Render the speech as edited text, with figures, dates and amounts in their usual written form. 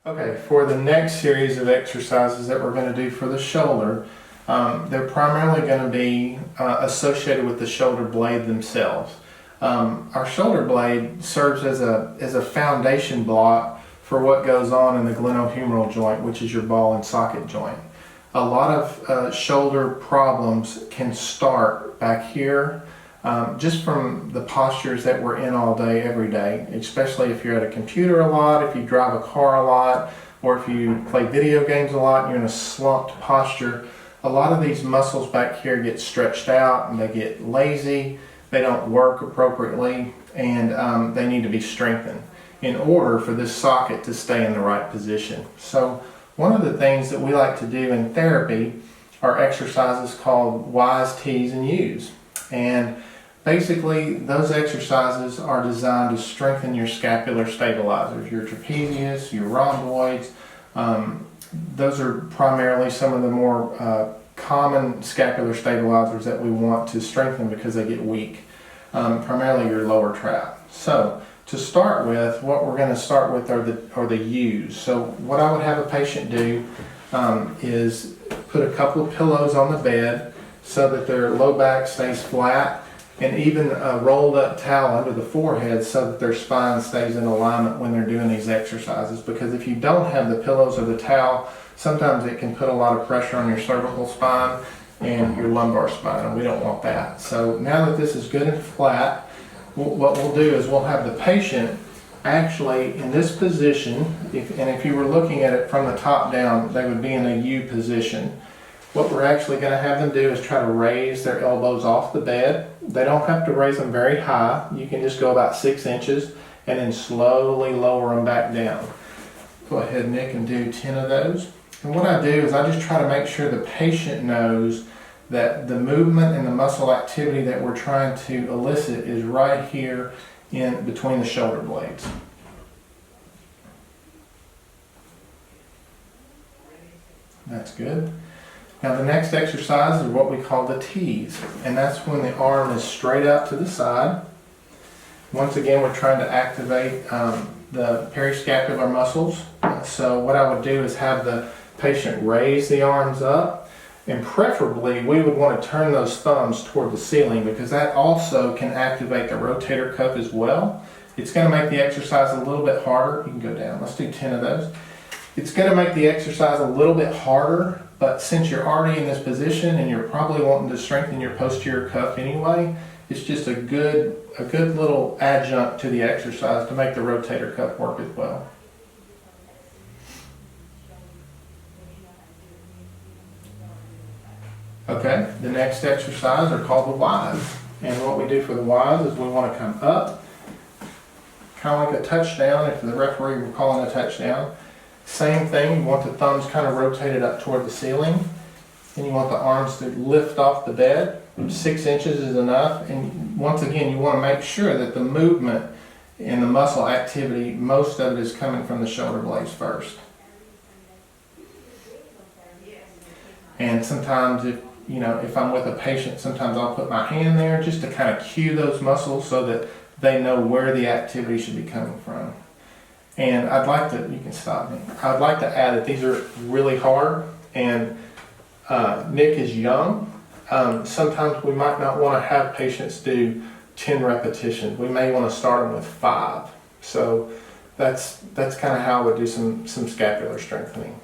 Okay, for the next series of exercises that we're going to do for the shoulder, they're primarily going to be associated with the shoulder blade themselves. Our shoulder blade serves as a foundation block for what goes on in the glenohumeral joint, which is your ball and socket joint. A lot of shoulder problems can start back here just from the postures that we're in all day, every day, especially if you're at a computer a lot, if you drive a car a lot, or if you play video games a lot and you're in a slumped posture. A lot of these muscles back here get stretched out and they get lazy, they don't work appropriately, and they need to be strengthened in order for this socket to stay in the right position. So one of the things that we like to do in therapy are exercises called Y's, T's, and U's. And basically, those exercises are designed to strengthen your scapular stabilizers, your trapezius, your rhomboids. Those are primarily some of the more common scapular stabilizers that we want to strengthen because they get weak, primarily your lower trap. So to start with, what we're going to start with are the U's. So what I would have a patient do is put a couple of pillows on the bed so that their low back stays flat, and even a rolled up towel under the forehead so that their spine stays in alignment when they're doing these exercises. Because if you don't have the pillows or the towel, sometimes it can put a lot of pressure on your cervical spine and your lumbar spine, and we don't want that. So now that this is good and flat, what we'll do is we'll have the patient actually in this position, and if you were looking at it from the top down, they would be in a U position. What we're actually going to have them do is try to raise their elbows off the bed. They don't have to raise them very high. You can just go about 6 inches and then slowly lower them back down. Go ahead, Nick, and do 10 of those. And what I do is I just try to make sure the patient knows that the movement and the muscle activity that we're trying to elicit is right here in between the shoulder blades. That's good. Now the next exercise is what we call the T's, and that's when the arm is straight out to the side. Once again, we're trying to activate the periscapular muscles. So what I would do is have the patient raise the arms up, and preferably we would want to turn those thumbs toward the ceiling because that also can activate the rotator cuff as well. It's going to make the exercise a little bit harder. You can go down. Let's do 10 of those. It's going to make the exercise a little bit harder, but since you're already in this position and you're probably wanting to strengthen your posterior cuff anyway, it's just a good little adjunct to the exercise to make the rotator cuff work as well. Okay, the next exercise are called the Y's. And what we do for the Y's is we want to come up, kind of like a touchdown if the referee were calling a touchdown. Same thing, you want the thumbs kind of rotated up toward the ceiling, and you want the arms to lift off the bed. 6 inches is enough, and once again you want to make sure that the movement and the muscle activity, most of it is coming from the shoulder blades first. And sometimes if I'm with a patient, sometimes I'll put my hand there just to kind of cue those muscles so that they know where the activity should be coming from. And I'd like to, you can stop me, I'd like to add that these are really hard, and Nick is young. Sometimes we might not want to have patients do 10 repetitions. We may want to start them with 5. So that's kind of how I would do some scapular strengthening.